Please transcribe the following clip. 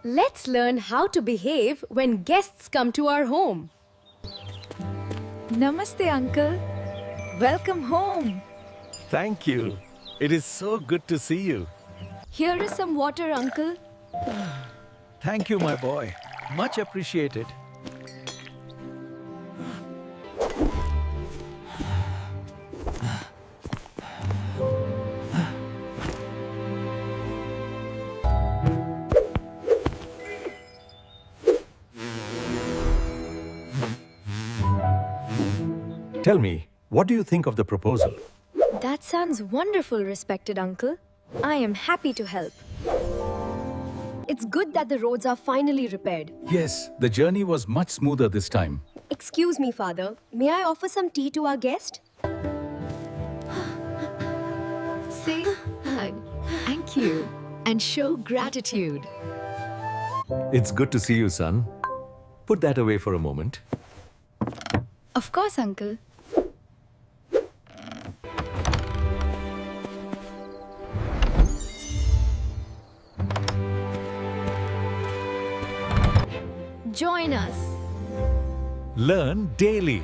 Let's learn how to behave when guests come to our home. Namaste, Uncle. Welcome home. Thank you. It is so good to see you. Here is some water, Uncle. Thank you, my boy. Much appreciated. Tell me, what do you think of the proposal? That sounds wonderful, respected uncle. I am happy to help. It's good that the roads are finally repaired. Yes, the journey was much smoother this time. Excuse me, father. May I offer some tea to our guest? Say thank you and show gratitude. It's good to see you, son. Put that away for a moment. Of course, Uncle. Join us. Learn daily.